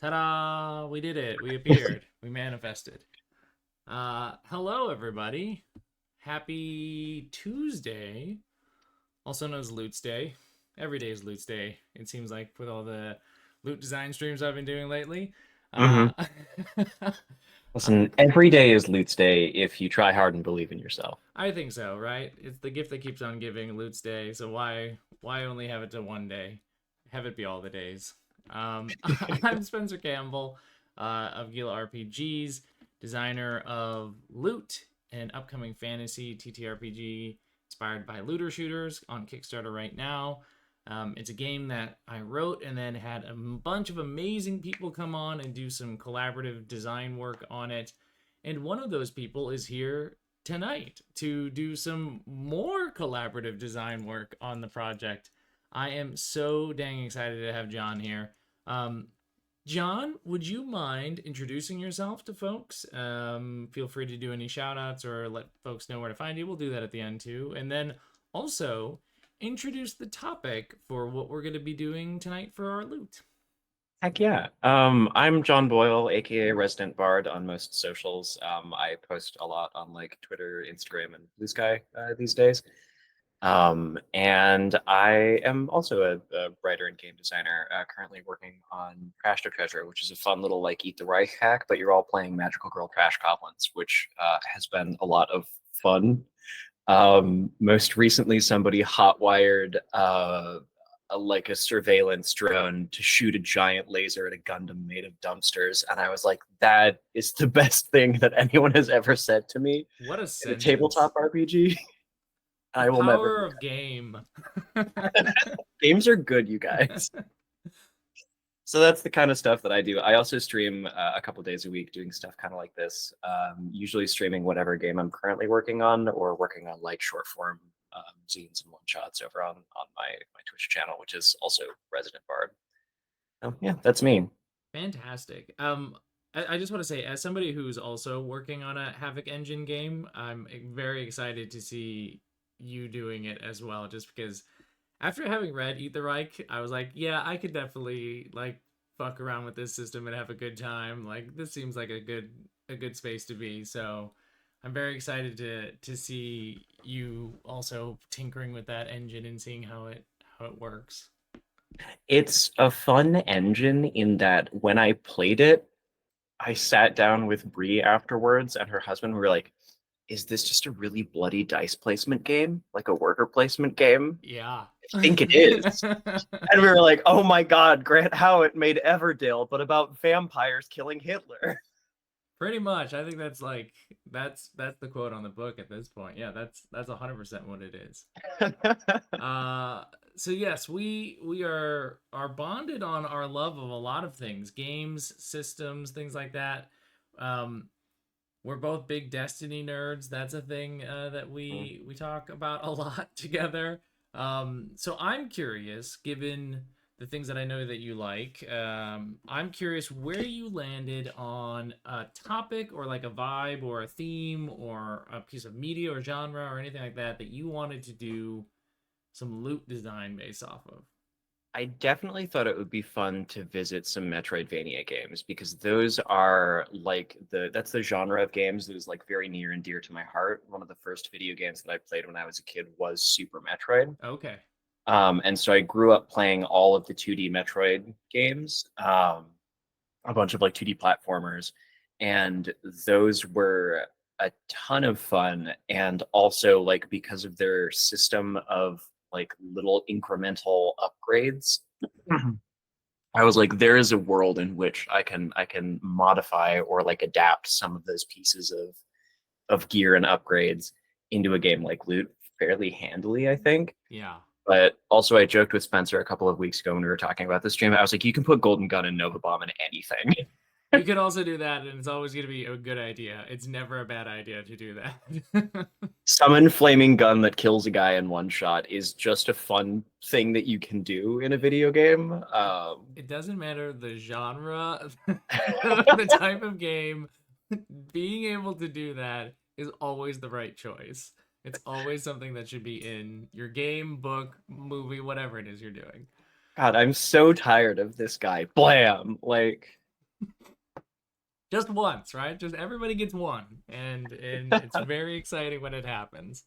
Ta-da! We did it. We appeared. We manifested. Hello everybody. Happy Tuesday, also known as Loot's Day. Every day is Loot's Day. It seems like with all the loot design streams I've been doing lately. hmm Uh, Listen, every day is Loot's Day if you try hard and believe in yourself. I think so, right? It's the gift that keeps on giving, Loot's Day. So why only have it to one day? Have it be all the days. I'm Spencer Campbell of Gila RPGs, designer of Loot, an upcoming fantasy TTRPG inspired by looter shooters on Kickstarter right now. It's a game that I wrote and then had a bunch of amazing people come on and do some collaborative design work on it. And one of those people is here tonight to do some more collaborative design work on the project. I am so dang excited to have Jon here. Um, Jon, would you mind introducing yourself to folks? Feel free to do any shout outs or let folks know where to find you. We'll do that at the end too. And then also introduce the topic for what we're going to be doing tonight for our loot. Heck yeah. I'm Jon Boyle, aka Resident Bard on most socials. I post a lot on like Twitter, Instagram, and Blue Sky these days. And I am also a writer and game designer, currently working on Crash to Treasure, which is a fun little like Eat the Reich hack, but you're all playing Magical Girl Trash Goblins, which has been a lot of fun. Most recently, somebody hotwired like a surveillance drone to shoot a giant laser at a Gundam made of dumpsters, and I was like, "That is the best thing that anyone has ever said to me What a in a sentence. tabletop RPG." The I will never power forget. of game. Games are good, you guys. So that's the kind of stuff that I do. I also stream a couple days a week doing stuff kind of like this. Usually streaming whatever game I'm currently working on or working on like short form zines and one shots over on my Twitch channel, which is also Resident Bard. Oh yeah, that's me. Fantastic. I just want to say, as somebody who's also working on a Havoc Engine game, I'm very excited to see you doing it as well. Just because after having read Eat the Reich, I was like, yeah, I could definitely like fuck around with this system and have a good time. Like this seems like a good space to be. So I'm very excited to see you also tinkering with that engine and seeing how it works. It's a fun engine in that when I played it, I sat down with Bree afterwards and her husband. We were like, "Is this just a really bloody dice placement game, like a worker placement game?" Yeah. I think it is. And we were like, "Oh my God, Grant Howitt made Everdale, but about vampires killing Hitler." Pretty much. I think that's like that's the quote on the book at this point. Yeah, that's 100% what it is. Uh so yes, we are bonded on our love of a lot of things, games, systems, things like that. Um we're both big Destiny nerds. That's a thing that we talk about a lot together. So I'm curious, given the things that I know that you like, I'm curious where you landed on a topic or like a vibe or a theme or a piece of media or genre or anything like that that you wanted to do some loot design based off of. I definitely thought it would be fun to visit some Metroidvania games because those are like that's the genre of games that is like very near and dear to my heart. One of the first video games that I played when I was a kid was Super Metroid. Okay. And so I grew up playing all of the 2D Metroid games, a bunch of like 2D platformers, and those were a ton of fun. And also, like, because of their system of like little incremental upgrades, I was like, there is a world in which I can modify or like adapt some of those pieces of gear and upgrades into a game like Loot fairly handily, I think. Yeah. But also, I joked with Spencer a couple of weeks ago when we were talking about this stream. I was like, you can put Golden Gun and Nova Bomb in anything. You could also do that, and it's always going to be a good idea. It's never a bad idea to do that. Summon Flaming Gun that kills a guy in one shot is just a fun thing that you can do in a video game. It doesn't matter the genre, the type of game. Being able to do that is always the right choice. It's always something that should be in your game, book, movie, whatever it is you're doing. God, I'm so tired of this guy. Blam! Like, Just once, right? Just everybody gets one, and it's very exciting when it happens.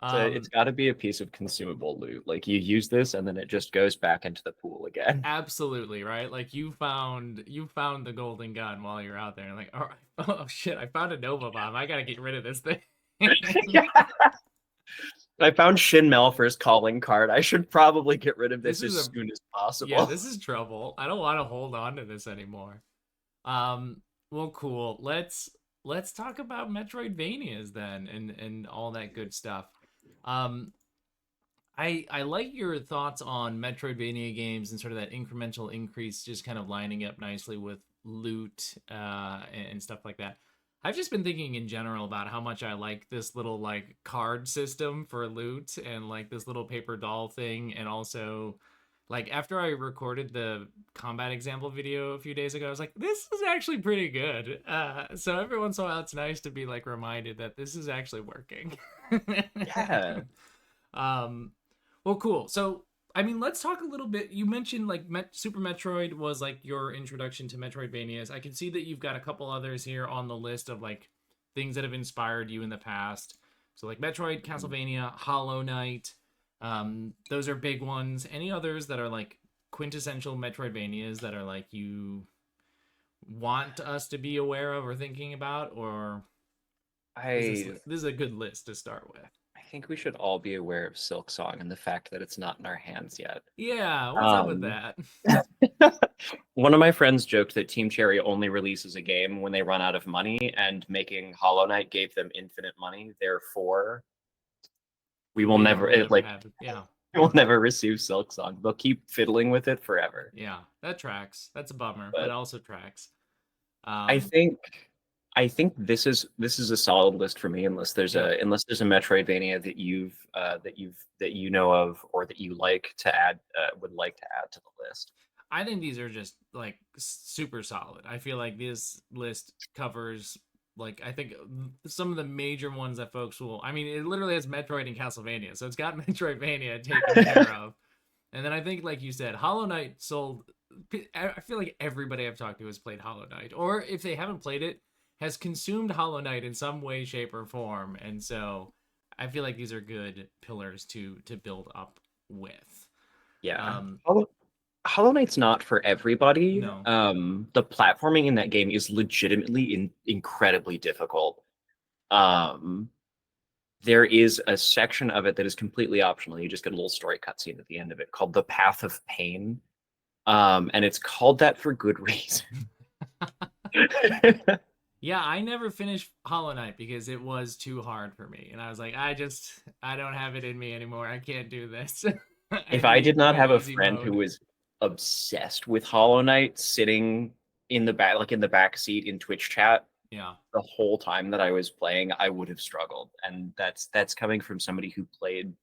So it's Um, got to be a piece of consumable loot. Like you use this and then it just goes back into the pool again. Absolutely, right? Like you found the golden gun while you're out there, and like, oh, oh shit, I found a Nova bomb. I gotta get rid of this thing. Yeah. I found Shin Malphur's calling card. I should probably get rid of This this is as a soon as Yeah, possible. this is trouble. I don't want to hold on to this anymore. Um, well, cool. Let's talk about Metroidvanias then, and all that good stuff. Um, I like your thoughts on Metroidvania games and sort of that incremental increase, just kind of lining up nicely with loot and stuff like that. I've just been thinking in general about how much I like this little like card system for loot and like this little paper doll thing, and also like after I recorded the combat example video a few days ago, I was like, this is actually pretty good. So every once in a while, it's nice to be like reminded that this is actually working. Yeah. um, well, cool. So, I mean, let's talk a little bit. You mentioned like Super Metroid was like your introduction to Metroidvanias. I can see that you've got a couple others here on the list of like things that have inspired you in the past. So, like Metroid, Castlevania, Hollow Knight. Those are big ones. Any others that are like quintessential Metroidvanias that are like you want us to be aware of or thinking about, or I this is a good list to start with? I think we should all be aware of Silk Song and the fact that it's not in our hands yet. Yeah, what's up with Um, that? One of my friends joked that Team Cherry only releases a game when they run out of money, and making Hollow Knight gave them infinite money. Therefore, we will Yeah, never we'll never like have it. Yeah, we will never receive Silk Song. They'll keep fiddling with it forever. yeah, that tracks. That's a bummer, but But also tracks. I Um, think I think this is a solid list for me yeah, unless there's a Metroidvania that you know of or that you like to add would like to add to the list. I think these are just like super solid. I feel like this list covers like I think some of the major ones that folks will. I mean, it literally has Metroid and Castlevania, so it's got Metroidvania taken care of. And then I think, like you said, Hollow Knight sold. I feel like everybody I've talked to has played Hollow Knight, or if they haven't played it, has consumed Hollow Knight in some way, shape, or form. And so I feel like these are good pillars to build up with. Yeah. Um, Hollow Knight's not for everybody. no, The platforming in that game is legitimately incredibly difficult. Um, there is a section of it that is completely optional. You just get a little story cutscene at the end of it called The Path of Pain. And it's called that for good reason. yeah, I never finished Hollow Knight because it was too hard for me, and I was like, I don't have it in me anymore. I can't do this. I If I need did not the have a easy friend who mode. was obsessed with Hollow Knight sitting in the back, like in the back seat in Twitch chat Yeah, the whole time that I was playing, I would have struggled. And that's coming from somebody who played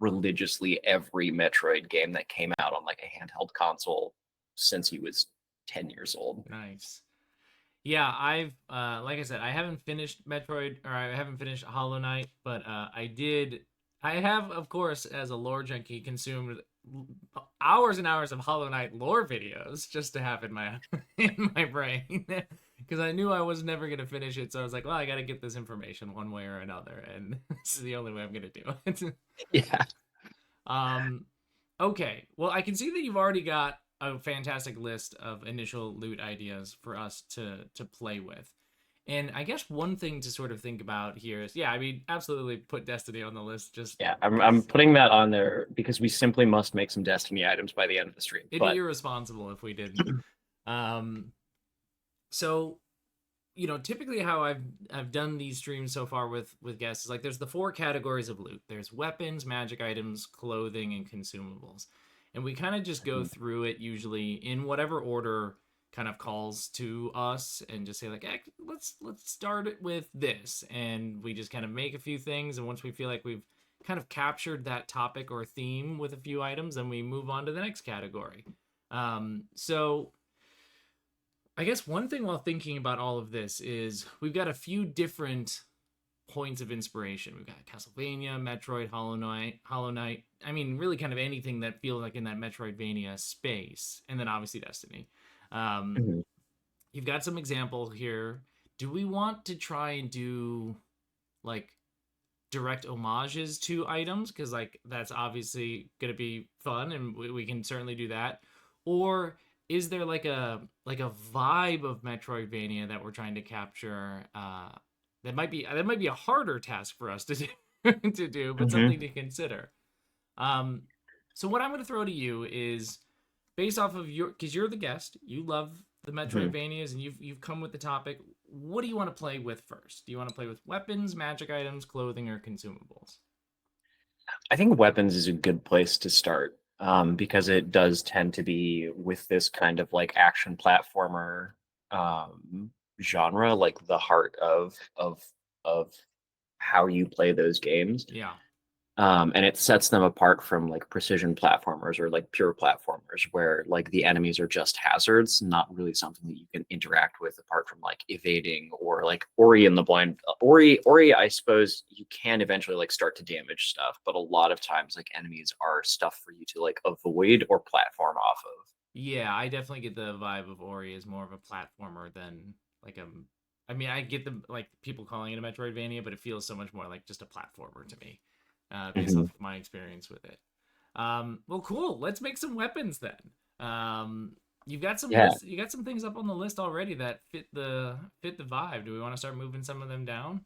religiously every Metroid game that came out on like a handheld console since he was 10 years old. nice. Yeah, I've like I said, I haven't finished Metroid or I haven't finished Hollow Knight, but I have of course as a lore junkie consumed hours and hours of Hollow Knight lore videos just to have in my in my brain because I knew I was never going to finish it, so I was like, well, I got to get this information one way or another, and this is the only way I'm going to do it. Yeah. um Okay, well, I can see that you've already got a fantastic list of initial loot ideas for us to play with. And I guess one thing to sort of think about here is, yeah, I mean, absolutely put Destiny on the list just Yeah, I'm because putting that on there because we simply must make some Destiny items by the end of the stream. it'd be But irresponsible if we didn't. Um, so typically how I've done these streams so far with guests is like there's the four categories of loot. There's weapons, magic items, clothing, and consumables. And we kind of just go through it usually in whatever order kind of calls to us and just say like, let's start it with this. And we just kind of make a few things, and once we feel like we've kind of captured that topic or theme with a few items, then we move on to the next category. So I guess one thing while thinking about all of this is we've got a few different points of inspiration. We've got Castlevania, Metroid, Hollow Knight. I mean, really kind of anything that feels like in that Metroidvania space, and then obviously Destiny. Um, Mhm. you've got some example here. Do we want to try and do like direct homages to items, because like that's obviously going to be fun and we can certainly do that, or is there like a vibe of Metroidvania that we're trying to capture, that might be a harder task for us to do, to do, but Hmm. something to consider. um so what I'm going to throw to you is, based off of your, because you're the guest, you love the Hmm. Metroidvanias and you've come with the topic. What do you want to play with first? Do you want to play with weapons, magic items, clothing, or consumables? I think weapons is a good place to start, because it does tend to be with this kind of like action platformer genre, like the heart of how you play those games. Yeah. And it sets them apart from like precision platformers or like pure platformers where like the enemies are just hazards, not really something that you can interact with apart from like evading or like Ori in the blind. Ori, I suppose you can eventually like start to damage stuff, but a lot of times like enemies are stuff for you to like avoid or platform off of. Yeah, I definitely get the vibe of Ori as more of a platformer than like a. I mean, I get the like people calling it a Metroidvania, but it feels so much more like just a platformer to me, based off Mhm. of my experience with it. Well, cool. Let's make some weapons then. Um, you've got some Yeah, lists. You got some things up on the list already that fit the vibe. Do we want to start moving some of them down?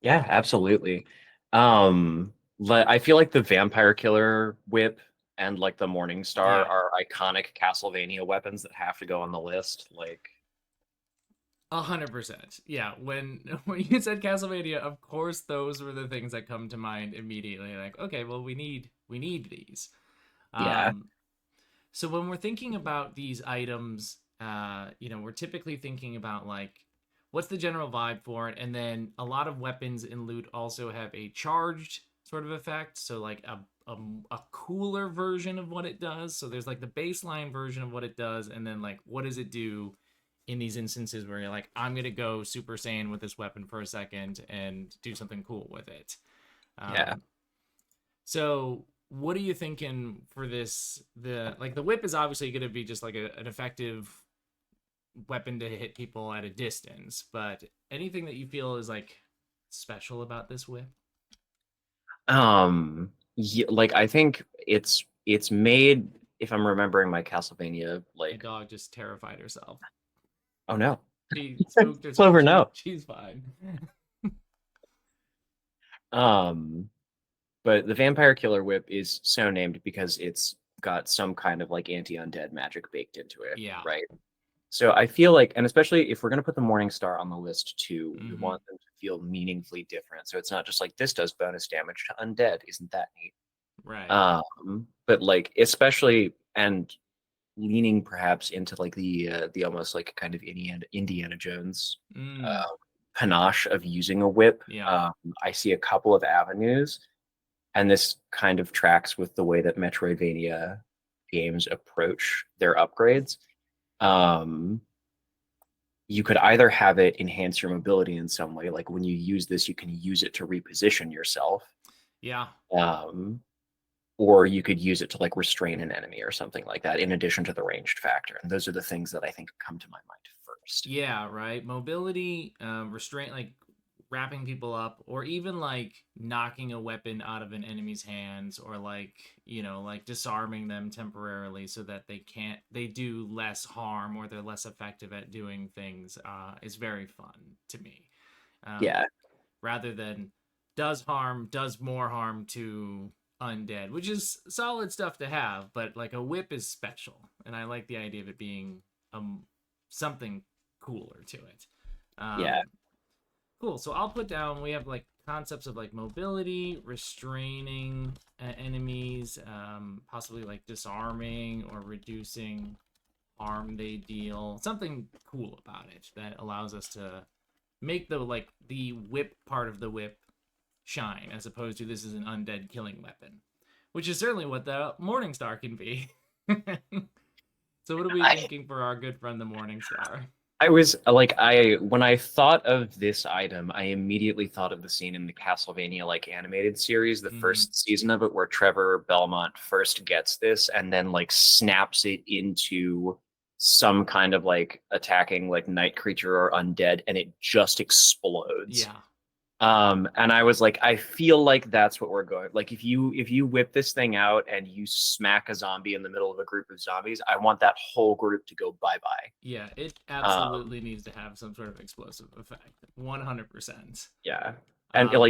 yeah, absolutely. I feel like the vampire killer whip and like the morning star Yeah, are iconic Castlevania weapons that have to go on the list. Like, 100%. Yeah, when when you said Castlevania, of course those were the things that come to mind immediately. Like, okay, well we need these. yeah. Um, so when we're thinking about these items, we're typically thinking about like what's the general vibe for it, and then a lot of weapons and loot also have a charged sort of effect. So like a cooler version of what it does. So there's like the baseline version of what it does, and then like what does it do in these instances where you're like, I'm gonna go Super Saiyan with this weapon for a second and do something cool with it. Yeah. Um, so what are you thinking for this? The whip is obviously going to be just like an effective weapon to hit people at a distance, but anything that you feel is like special about this whip? Yeah, like I think it's made, if I'm remembering my Castlevania, My like, dog just terrified herself. oh no. She spooked herself. Clover, no. She's fine. Um, but the vampire killer whip is so named because it's got some kind of like anti-undead magic baked into it, Yeah. right? So I feel like, and especially if we're gonna put the Morning Star on the list too, we Mm-hmm. want them to feel meaningfully different. So it's not just like this does bonus damage to undead. Isn't that neat? Right. But like especially and leaning perhaps into like the almost like kind of Indiana Jones Mm. uh, panache of using a whip. Yeah. I see a couple of avenues, and this kind of tracks with the way that Metroidvania games approach their upgrades. Um, you could either have it enhance your mobility in some way, like when you use this, you can use it to reposition yourself. Yeah. Um, or you could use it to like restrain an enemy or something like that, in addition to the ranged factor. And those are the things that I think come to my mind first. Yeah, right. Mobility, restraint, like wrapping people up, or even like knocking a weapon out of an enemy's hands, or like, like disarming them temporarily so that they do less harm or they're less effective at doing things, is very fun to me. Um, Yeah, Rather than does more harm to undead, which is solid stuff to have, but like a whip is special. And I like the idea of it being something cooler to it. yeah, Um, cool. So I'll put down, we have like concepts of like mobility, restraining enemies, possibly like disarming or reducing harm they deal. Something cool about it that allows us to make the whip part of the whip shine, as opposed to this is an undead killing weapon, which is certainly what the Morning Star can be. So what are we I thinking for our good friend the Morning Star? I was like I when I thought of this item, I immediately thought of the scene in the Castlevania like animated series, the Mm-hmm. first season of it, where Trevor Belmont first gets this and then like snaps it into some kind of like attacking like night creature or undead, and it just explodes. Yeah. And I was like, I feel like that's what we're going. Like if you whip this thing out and you smack a zombie in the middle of a group of zombies, I want that whole group to go bye-bye. Yeah, it Um, absolutely needs to have some sort of explosive effect. 100%. yeah. And Um,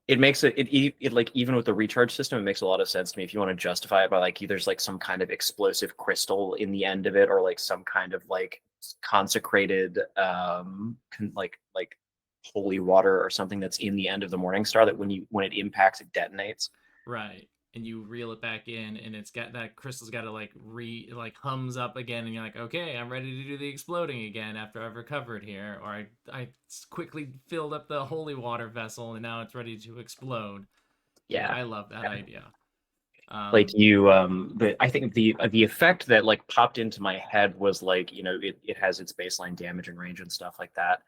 it makes it like even with the recharge system, it makes a lot of sense to me if you want to justify it by like there's like some kind of explosive crystal in the end of it, or like some kind of like consecrated like holy water or something that's in the end of the Morning Star that when it impacts it detonates. right. And you reel it back in, and it's got that crystal's got to like hums up again, and you're like, okay, I'm ready to do the exploding again after I've recovered here, or I quickly filled up the holy water vessel, and now it's ready to explode. Yeah, Yeah. I love that idea. Like Um, you I think the effect that like popped into my head was like, it has its baseline damage and range and stuff like that.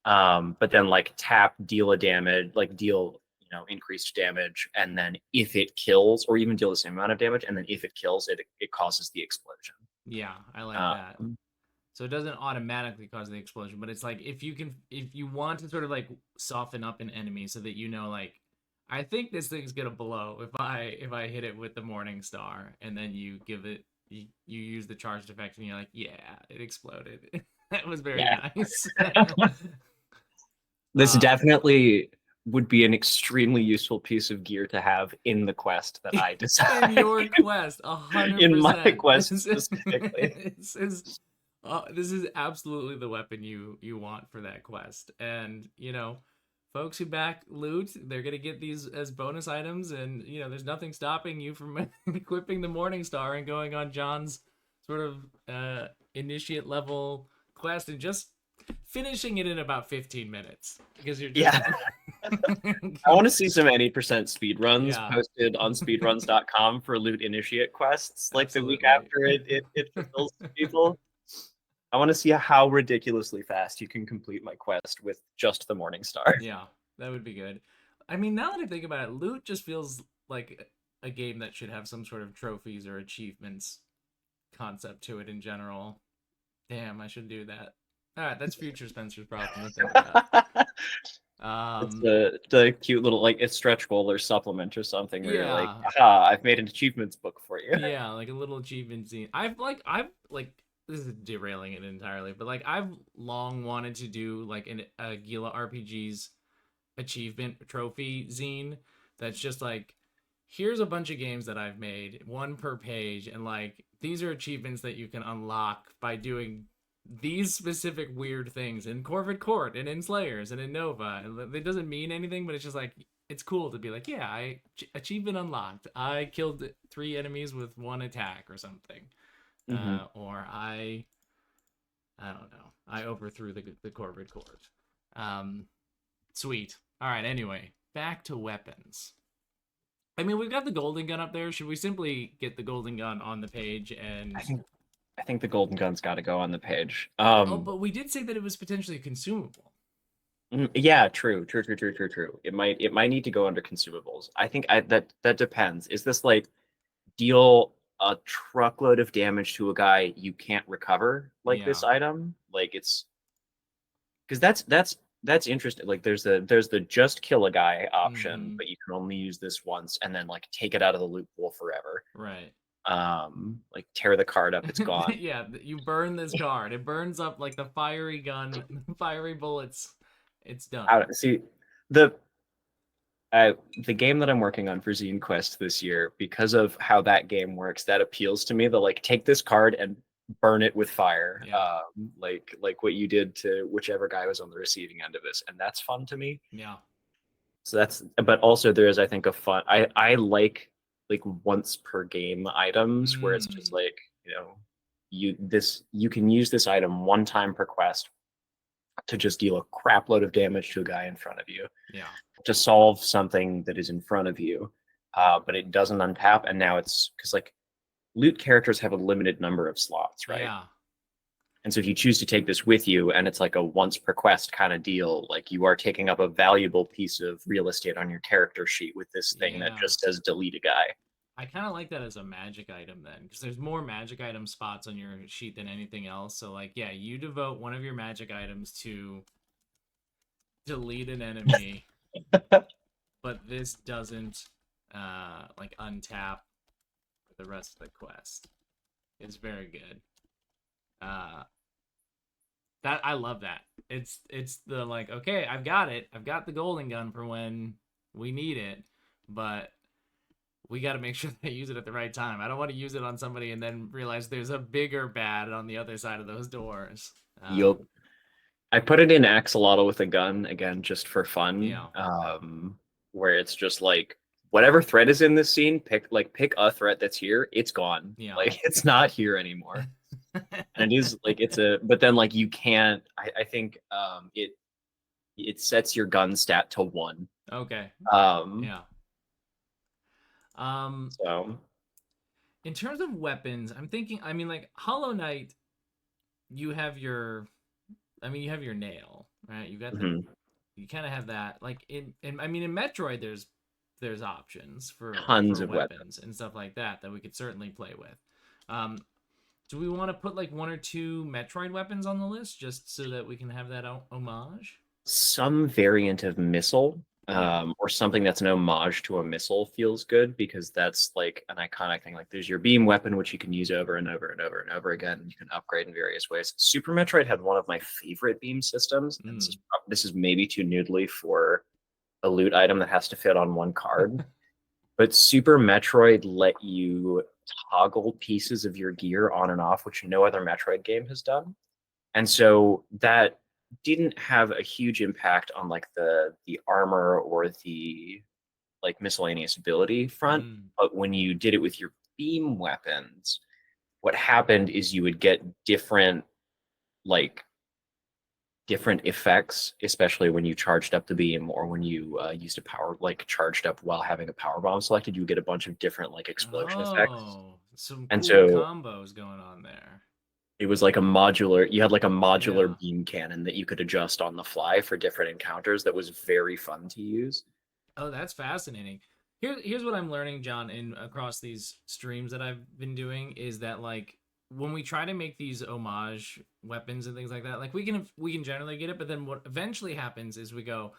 But then like tap, deal a damage, like deal, increased damage, and then if it kills, or even deal the same amount of damage, and then if it kills, it causes the explosion. yeah, I like that. Um, So it doesn't automatically cause the explosion, but it's like if you want to sort of like soften up an enemy so that like I think this thing's gonna blow if I hit it with the Morning Star, and then you give it you use the charged effect, and you're like, yeah, it exploded. That was very yeah. nice. This uh, definitely would be an extremely useful piece of gear to have in the quest that I in decide. your quest, In my 100%. quest specifically. This is absolutely the weapon you want for that quest. And folks who back loot, they're gonna get these as bonus items, and there's nothing stopping you from equipping the Morning Star and going on John's sort of initiate level quest and just finishing it in about 15 minutes because you're just Yeah. I want to see some any percent speed runs yeah. posted on speedruns.com for loot initiate quests like the week Absolutely. after it fulfills people. I want to see how ridiculously fast you can complete my quest with just the Morning Star. Yeah, that would be good. I mean, now that I think about it, loot just feels like a game that should have some sort of trophies or achievements concept to it in general. Damn, I should do that. All right, that's future Spencer's problem to think about. It's Um, the cute little like it's stretch goal or supplement or something where you're like, yeah, aha, I've made an achievements book for you. yeah, like a little achievement scene. I've this is derailing it entirely, but like I've long wanted to do like a Gila RPG's achievement trophy zine that's just like, here's a bunch of games that I've made, one per page, and like these are achievements that you can unlock by doing these specific weird things in Corvid Court and in Slayers and in Nova. And it doesn't mean anything, but it's just like it's cool to be like, yeah, I achievement unlocked. I killed 3 enemies with 1 attack or something, Hmm. or I don't know, I overthrew the Corvid Court. Um, Sweet. All right. Anyway, back to weapons. I mean, we've got the golden gun up there. Should we simply get the golden gun on the page I and? think I think the golden gun's got to go on the page. Oh, but we did say that it was potentially consumable. Yeah, true. It might need to go under consumables. I think that depends. Is this like deal a truckload of damage to a guy you can't recover like this Yeah. item? Like it's because that's interesting. Like there's the just kill a guy option, Mm-hmm. but you can only use this once and then like take it out of the loot pool forever. Right. Like tear the card up, it's gone. Yeah. You burn this card. It burns up like the fiery gun, fiery bullets. It's done. See the uh, the game that I'm working on for Zine Quest this year, because of how that game works, that appeals to me. The like take this card and burn it with fire, Yeah. like what you did to whichever guy was on the receiving end of this, and that's fun to me. Yeah. So that's, but also there is, I think, a fun. I like once per game items where it's just Mm. like you can use this item one time per quest to just deal a crap load of damage to a guy in front of you, Yeah. to solve something that is in front of you, but it doesn't untap. And now it's because like loot characters have a limited number of slots, right? Yeah. And so if you choose to take this with you and it's like a once per quest kind of deal, like you are taking up a valuable piece of real estate on your character sheet with this thing that Yeah. just says delete a guy. I kind of like that as a magic item then, because there's more magic item spots on your sheet than anything else. So like, yeah, you devote one of your magic items to delete an enemy, but this doesn't like untap the rest of the quest. It's very good. Uh, that I love that. It's the like, okay, I've got it. I've got the golden gun for when we need it, but we got to make sure that I use it at the right time. I don't want to use it on somebody and then realize there's a bigger bad on the other side of those doors. Yup. I put it in axolotl with a gun again, just for fun. Yeah, Where it's just like whatever threat is in this scene, pick a threat that's here. It's gone. yeah. Like it's not here anymore. And it is like but then like you can't. I think it sets your gun stat to 1. Okay. Um, Yeah. Um, so in terms of weapons, I'm thinking. I mean, like Hollow Knight, you have your. I mean, you have your nail, right? You got the. mhm. You kind of have that. Like I mean, in Metroid, there's options Tons for of weapons. weapons and stuff like that we could certainly play with. Um, do we want to put like 1 or 2 Metroid weapons on the list just so that we can have that homage? Some variant of missile, Yeah. or something that's an homage to a missile feels good because that's like an iconic thing. Like there's your beam weapon, which you can use over and over and over and over again. You can upgrade in various ways. Super Metroid had one of my favorite beam systems, and Mm. this is maybe too noodly for a loot item that has to fit on one card. But Super Metroid let you toggle pieces of your gear on and off, which no other Metroid game has done. And so that didn't have a huge impact on like the armor or the like miscellaneous ability front. Mm. But when you did it with your beam weapons, what happened is you would get like different effects, especially when you charged up the beam or when you used a power like charged up while having a power bomb selected. You get a bunch of different like explosion effects. Oh, some And cool so combos going on there. it was like you had like a Yeah. modular beam cannon that you could adjust on the fly for different encounters that was very fun to use. Oh, that's fascinating. Here's what I'm learning, John, in across these streams that I've been doing is that like when we try to make these homage weapons and things like that, like we can generally get it, but then what eventually happens is we go,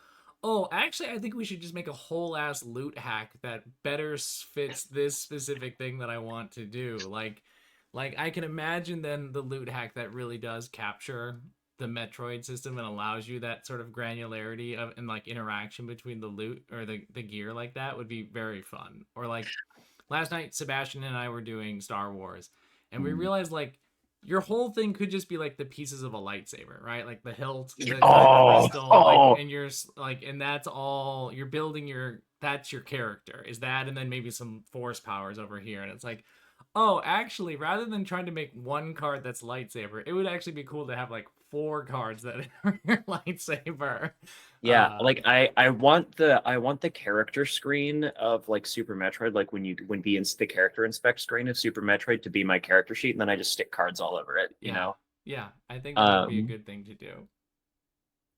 oh, actually, I think we should just make a whole ass loot hack that better fits this specific thing that I want to do. Like I can imagine then the loot hack that really does capture the Metroid system and allows you that sort of granularity of and like interaction between the loot or the gear like that would be very fun. Or like last night Sebastian and I were doing Star Wars and we Mm. realized like your whole thing could just be like the pieces of a lightsaber, right? Like the hilt, the Oh, crystal, like oh, and you're like and that's all you're building your that's your character. Is that and then maybe some force powers over here and it's like oh, actually, rather than trying to make one card that's lightsaber, it would actually be cool to have like 4 cards that are your lightsaber. yeah. Uh, Like I want the character screen of like Super Metroid, like the character inspect screen of Super Metroid to be my character sheet, and then I just stick cards all over it, you yeah, know? yeah, I think that would be a Um, good thing to do.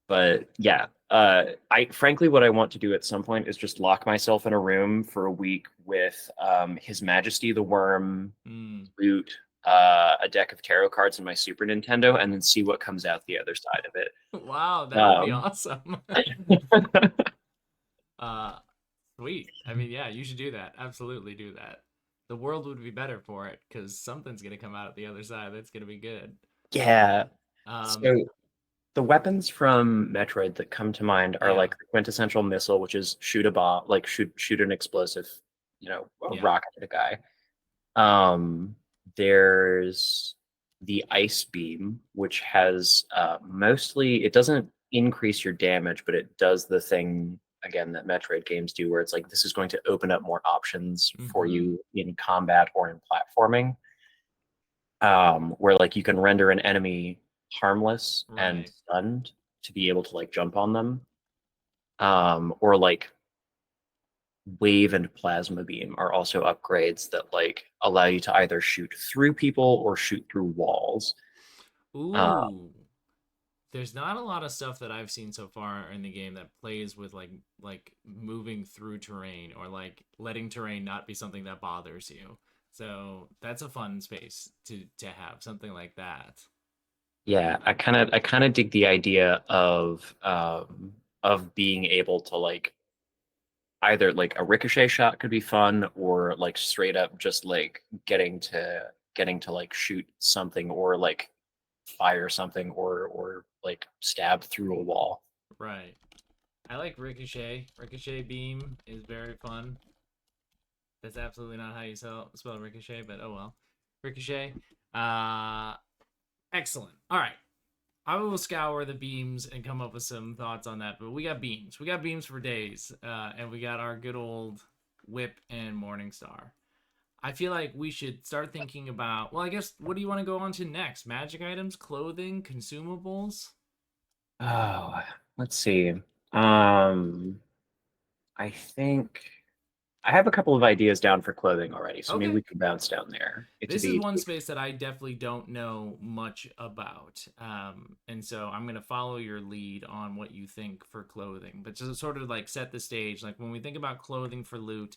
but yeah, I frankly what I want to do at some point is just lock myself in a room for a week with His Majesty the Worm, Mm. loot, a deck of tarot cards in my Super Nintendo, and then see what comes out the other side of it. Wow, that would be Um, awesome. uh, sweet. I mean, yeah, you should do that. Absolutely do that. The world would be better for it because something's gonna come out at the other side that's gonna be good. yeah. Um, So the weapons from Metroid that come to mind are yeah, like the quintessential missile, which is shoot a bomb, like shoot an explosive, a yeah. rocket at a guy. There's the ice beam, which has mostly it doesn't increase your damage, but it does the thing again that Metroid games do, where it's like this is going to open up more options for Mm-hmm. you in combat or in platforming, where like you can render an enemy harmless and Right. stunned to be able to like jump on them, or like wave and plasma beam are also upgrades that like allow you to either shoot through people or shoot through walls. Uh, Ooh. there's not a lot of stuff that I've seen so far in the game that plays with like moving through terrain or like letting terrain not be something that bothers you. So that's a fun space to have something like that. Yeah, I kind of dig the idea of being able to like either like a ricochet shot could be fun or like straight up just like getting to like shoot something or like fire something or like stab through a wall. Right. I like Ricochet. Ricochet beam is very fun. That's absolutely not how you spell Ricochet, but oh well. Ricochet. Uh, excellent. All right. I will scour the beams and come up with some thoughts on that. But we got beams. We got beams for days. And we got our good old whip and Morningstar. I feel like we should start thinking about, well, I guess, what do you want to go on to next? Magic items, clothing, consumables? Oh, let's see. Um, I think I have a couple of ideas down for clothing already, so maybe Okay. we can bounce down there. This is one space that I definitely don't know much about. And so I'm going to follow your lead on what you think for clothing. But just sort of like set the stage. Like when we think about clothing for loot,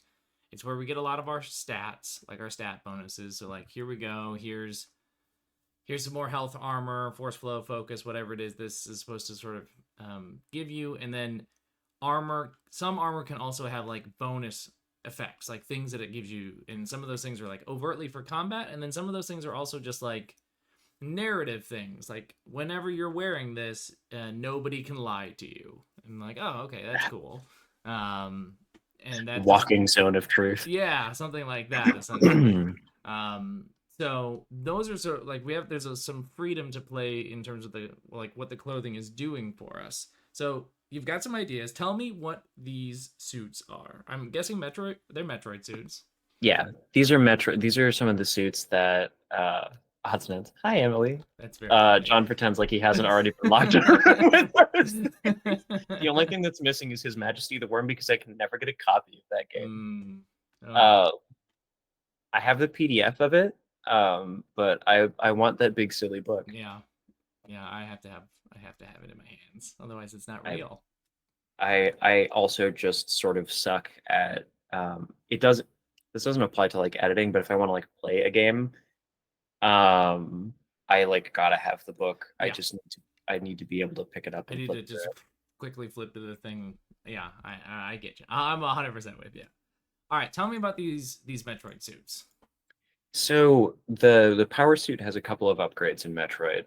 it's where we get a lot of our stats, like our stat bonuses. So like here we go. Here's some more health, armor, force flow, focus, whatever it is. This is supposed to sort of give you. And then armor. Some armor can also have like bonus effects, like things that it gives you, and some of those things are like overtly for combat, and then some of those things are also just like narrative things, like whenever you're wearing this, nobody can lie to you, and like, oh, okay, that's cool. um and that just, walking zone of truth. yeah, something like that essentially. um so those are sort of like, we have, some freedom to play in terms of the, like, what the clothing is doing for us. So you've got some ideas. Tell me what these suits are. I'm guessing they're Metroid suits. Yeah, these are Metro. These are some of the suits that odds and ends. Hi, Emily. That's very funny. John pretends like he hasn't already been locked in a room with us. The only thing that's missing is His Majesty the Worm because I can never get a copy of that game. Oh, Uh, I have the PDF of it, but I want that big silly book. yeah, yeah. I have to have it in my hands. Otherwise, it's not I real. I also just sort of suck at it doesn't this doesn't apply to like editing, but if I want to like play a game, um I like gotta have the book. Yeah, I need to be able to pick it up I and need flip to just through it. quickly flip to the thing. Yeah, I get you. I'm 100% with you. All right, tell me about these Metroid suits. So the power suit has a couple of upgrades in Metroid.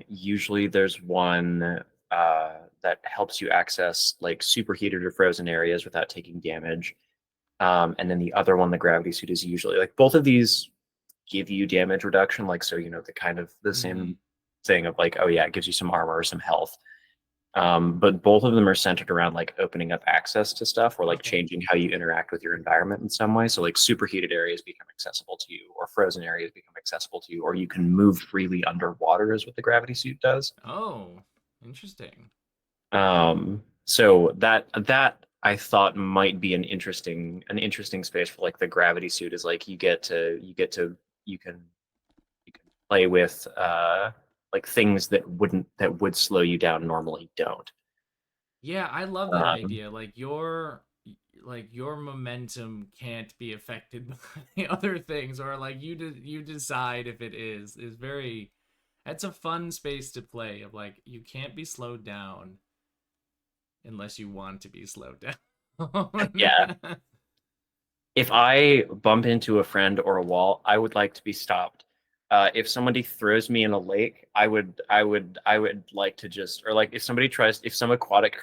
Usually there's one that helps you access like superheated or frozen areas without taking damage. And then the other one, the gravity suit, is usually like both of these give you damage reduction, like so the kind of the Mm-hmm. same thing of like, oh yeah, it gives you some armor or some health. But both of them are centered around like opening up access to stuff or like Okay. changing how you interact with your environment in some way. So like superheated areas become accessible to you, or frozen areas become accessible to you, or you can move freely underwater, is what the gravity suit does. Oh, interesting. So that I thought might be an interesting space for like the gravity suit is like you can you can play with like things that would slow you down normally don't. Yeah, I love that Um, idea. Like your momentum can't be affected by other things, or like you decide if it is very. That's a fun space to play. Of like, you can't be slowed down unless you want to be slowed down. yeah, if I bump into a friend or a wall, I would like to be stopped. If somebody throws me in a lake, I would like to just, or like if some aquatic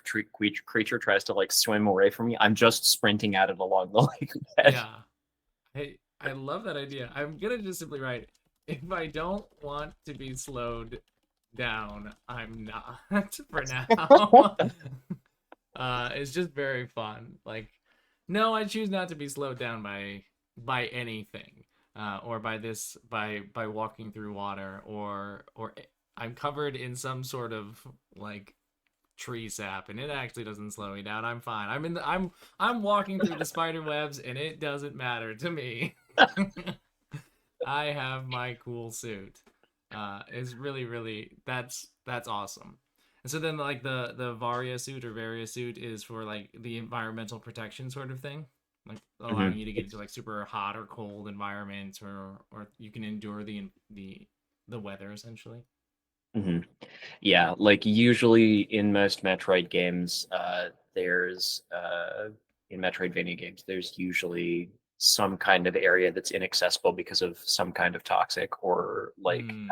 creature tries to like swim away from me, I'm just sprinting at it along the lake bed. Yeah. I love that idea. I'm gonna just simply write, if I don't want to be slowed down, I'm not for now. It's just very fun. Like, no, I choose not to be slowed down by anything, or by walking through water, or I'm covered in some sort of like tree sap, and it actually doesn't slow me down. I'm fine. I'm walking through the spider webs, and it doesn't matter to me. I have my cool suit. Is really, really that's awesome. And so then like the Varia suit or Varia suit is for like the environmental protection sort of thing, like allowing Mhm. you to get into like super hot or cold environments, or you can endure the weather essentially. Mhm. Yeah, like usually in most Metroid games, there's in Metroidvania games, there's usually some kind of area that's inaccessible because of some kind of toxic or like Mm,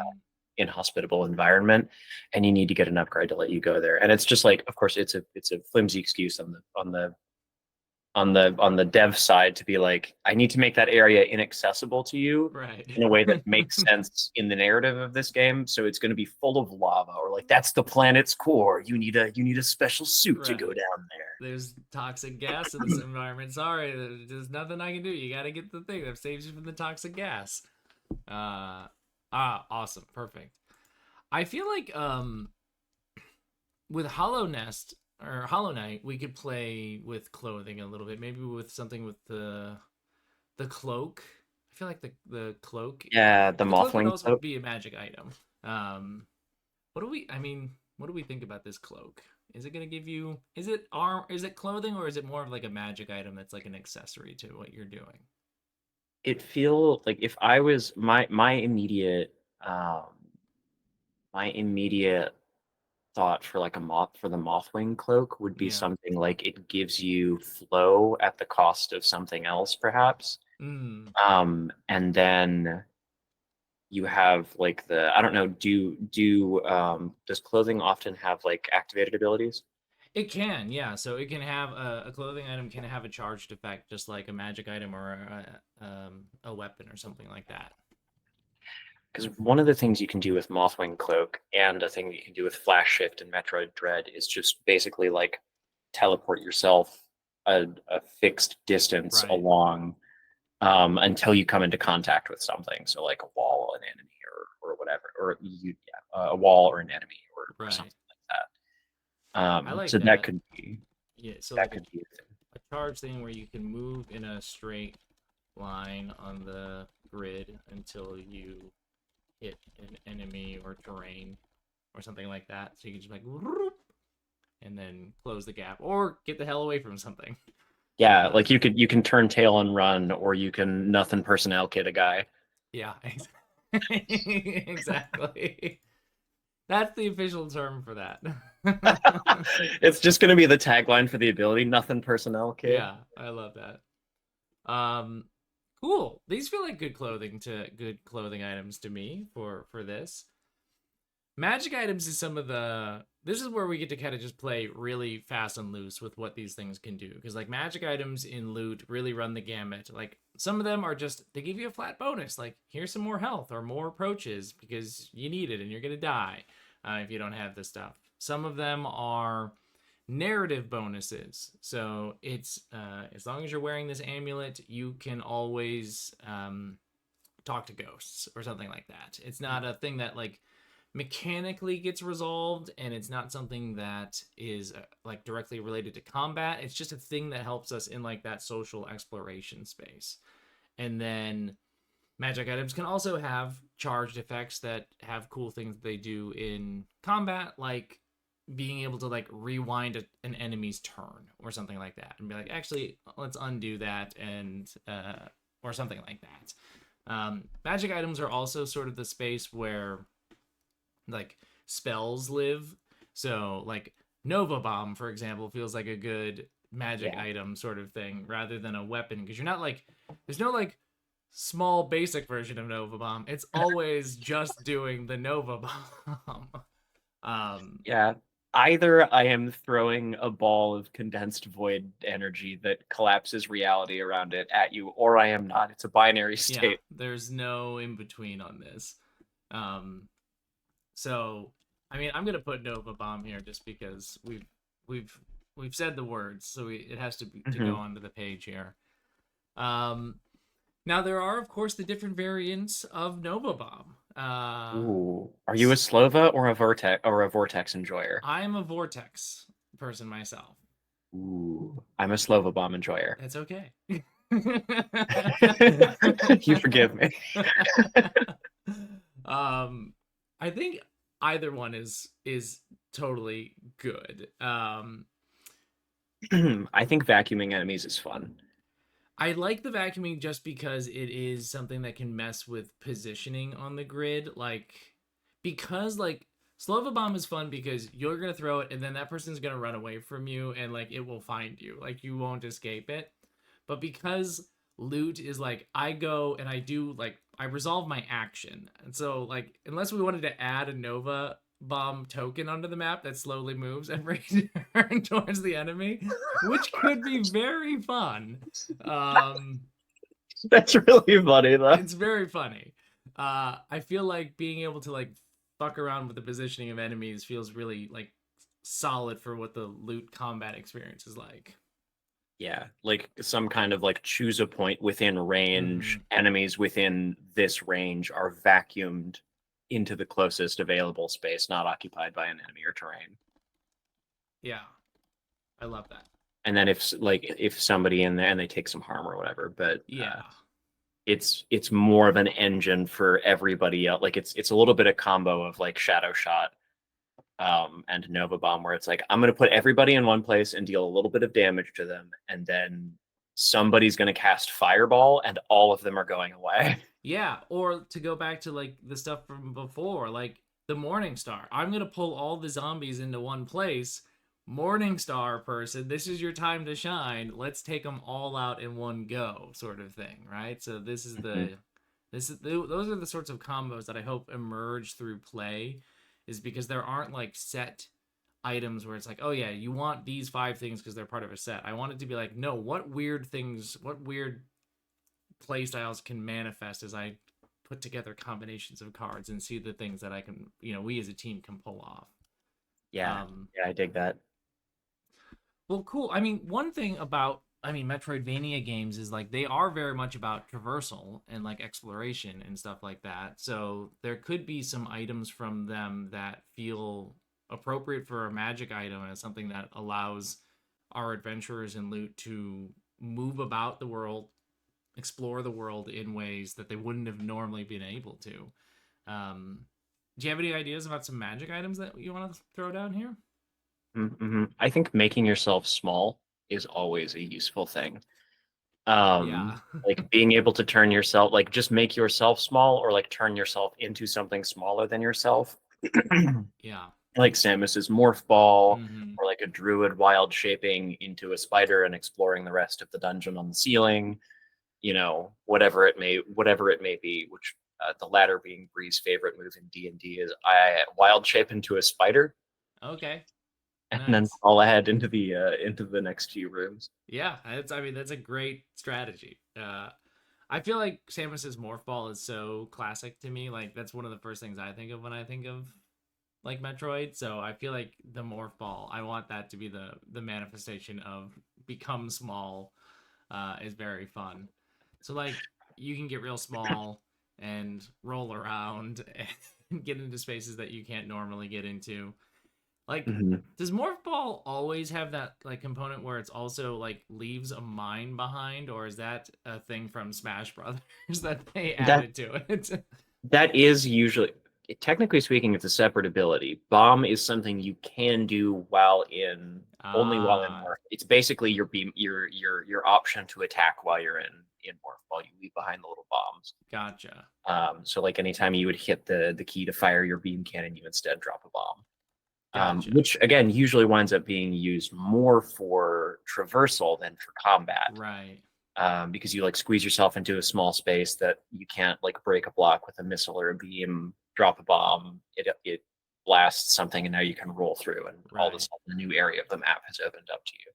inhospitable environment, and you need to get an upgrade to let you go there. And it's just like, of course, it's a flimsy excuse on the dev side to be like, I need to make that area inaccessible to you right. in a way that makes sense in the narrative of this game. So it's going to be full of lava, or like that's the planet's core. You need a special suit to go Right. down There's toxic gas in this environment. Sorry, there's nothing I can do. You got to get the thing that saves you from the toxic gas. Awesome. Perfect. I feel like with Hollow Nest or Hollow Knight, we could play with clothing a little bit. Maybe with something with the cloak. I feel like the cloak, there. Yeah, the the cloak would Mothling also cloak. be a magic item. Um, what do we? I mean, what do we think about this cloak? Is it gonna give you? Is it arm? Is it clothing, or is it more of like a magic item that's like an accessory to what you're doing? It feel like if I was um my immediate thought for like a moth for the Mothwing cloak would be Yeah. something like it gives you flow at the cost of something else, perhaps. Mm. And then you have like I don't know, does clothing often have like activated abilities? It can, yeah. So it can have a clothing item can have a charged effect, just like a magic item or a weapon or something like that. Because one of the things you can do with Mothwing Cloak and a thing that you can do with Flash Shift and Metroid Dread is just basically like teleport yourself a fixed distance Right. along until you come into contact with something. So like a wall, an enemy, or whatever, or a wall or an enemy or Right. something like that. I like So that that. could be Yeah. So that like could be a thing. a charge thing where you can move in a straight line on the grid until you hit an enemy or terrain or something like that. So you can just like and then close the gap or get the hell away from something. Yeah, Uh, like you can turn tail and run, or you can nothing personnel kit a guy. yeah, exactly. That's the official term for that. It's just going to be the tagline for the ability, nothing personnel kid. Yeah, I love that. Um, cool. These feel like good clothing items to me for this. Magic items is some of the this is where we get to kind of just play really fast and loose with what these things can do, because like magic items in loot really run the gamut. Like some of them are just they give you a flat bonus, like here's some more health or more approaches because you need it and you're gonna die if you don't have this stuff. Some of them are narrative bonuses, so it's as long as you're wearing this amulet you can always talk to ghosts or something like that. It's not a thing that like mechanically gets resolved, and it's not something that is like directly related to combat. It's just a thing that helps us in like that social exploration space. And then magic items can also have charged effects that have cool things they do in combat, like being able to like rewind an enemy's turn or something like that and be like, actually let's undo that, and or something like that. Magic items are also sort of the space where like spells live. So like Nova Bomb, for example, feels like a good magic Yeah. item sort of thing rather than a weapon, because you're not like there's no like small basic version of Nova Bomb. It's always just doing the Nova Bomb. Yeah. Either I am throwing a ball of condensed void energy that collapses reality around it at you, or I am not. It's a binary yeah, state. there's no in between on this. Um, so I mean, I'm gonna put Nova Bomb here just because we've we've said the words, so it has to go Hmm. onto the page here. Um, Now there are, of course, the different variants of Nova Bomb. Ooh. Are you a Slova or a vortex enjoyer? I am a Vortex person myself. Ooh. I'm a Slova bomb enjoyer. That's okay. You forgive me. um, I think either one is totally good. I think vacuuming enemies is fun. I like the vacuuming just because it is something that can mess with positioning on the grid. Like, because, like, Slow Bomb is fun because you're going to throw it and then that person's going to run away from you and, like, it will find you. Like, you won't escape it. But because loot is like, I go and I do, like, I resolve my action. And so, like, unless we wanted to add a Nova Bomb token onto the map that slowly moves and return towards the enemy, which could be very fun. Um, That's really funny though. it's very funny. I feel like being able to like fuck around with the positioning of enemies feels really like solid for what the loot combat experience is like. Yeah, like some kind of like choose a point within range. Mm-hmm. Enemies within this range are vacuumed into the closest available space, not occupied by an enemy or terrain. Yeah, I love that. And then if somebody in there and they take some harm or whatever, but Yeah, it's more of an engine for everybody else. Like it's a little bit of combo of like Shadow Shot and Nova Bomb, where it's like I'm gonna put everybody in one place and deal a little bit of damage to them, and then somebody's gonna cast Fireball, and all of them are going away. yeah. Or to go back to like the stuff from before, like the Morning Star. I'm gonna pull all the zombies into one place. Morning Star person, this is your time to shine. Let's take them all out in one go, sort of thing, right? So this is Mhm. the those are the sorts of combos that I hope emerge through play, is because there aren't like set items where it's like, oh yeah, you want these 5 things because they're part of a set. I want it to be like, no, what weird things, what weird play styles can manifest as I put together combinations of cards and see the things that I can, we as a team can pull off. Yeah, Um, yeah, I dig that. Well, cool. I mean, one thing about Metroidvania games is like they are very much about traversal and like exploration and stuff like that. So there could be some items from them that feel appropriate for a magic item as something that allows our adventurers and loot to move about the world, explore the world in ways that they wouldn't have normally been able to. Um, do you have any ideas about some magic items that you want to throw down here? Mm-hmm. I think making yourself small is always a useful thing. Yeah. Like being able to turn yourself, like just make yourself small, or like turn yourself into something smaller than yourself. Yeah. Like Samus's morph ball, Mm-hmm. or like a druid wild shaping into a spider and exploring the rest of the dungeon on the ceiling. Whatever it may be. Which the latter being Bree's favorite move in D&D is I wild shape into a spider Okay. and then Nice. crawl ahead into the next few rooms. Yeah, that's a great strategy. I feel like Samus's morph ball is so classic to me. Like that's one of the first things I think of when I think of like Metroid. So I feel like the morph ball, I want that to be the manifestation of become small. Is very fun. So like you can get real small and roll around and get into spaces that you can't normally get into. Like, Mhm. does Morph Ball always have that like component where it's also like leaves a mine behind, or is that a thing from Smash Brothers that they That added to it? that is usually, technically speaking, it's a separate ability. Bomb is something you can do only while in Ah, morph. It's basically your beam, your option to attack while you're in morph. While you leave behind the little bombs. gotcha, So like anytime you would hit the key to fire your beam cannon, you instead drop a bomb. gotcha. Which again usually winds up being used more for traversal than for combat. Right, Because you like squeeze yourself into a small space that you can't like break a block with a missile or a beam, drop a bomb, it blasts something, and now you can roll through, and all of a right. sudden a new area of the map has opened up to you.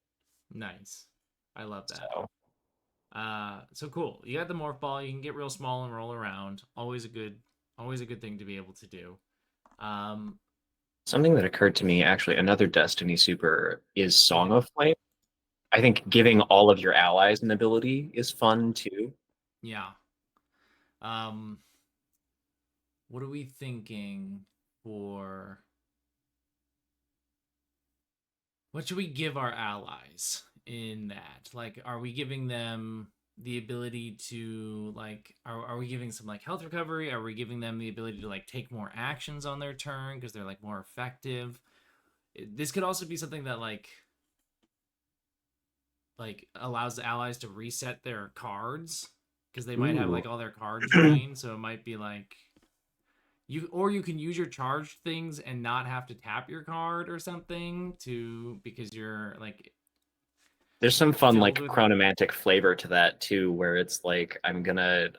Nice. I love that. So So cool. You got the Morph Ball. You can get real small and roll around. Always a good thing to be able to do. Um, something that occurred to me, actually, another Destiny super is Song mhm, of Flame. I think giving all of your allies an ability is fun too. yeah. Um, what are we thinking for what should we give our allies in that? Like, are we giving them the ability to like, are we giving some like health recovery? Are we giving them the ability to like take more actions on their turn because they're like more effective? This could also be something that like allows the allies to reset their cards because they might have Ooh. like all their cards drained. So it might be like you can use your charged things and not have to tap your card or something to because you're like There's some fun filled like with chronomantic flavor to that too, where it's like I'm gonna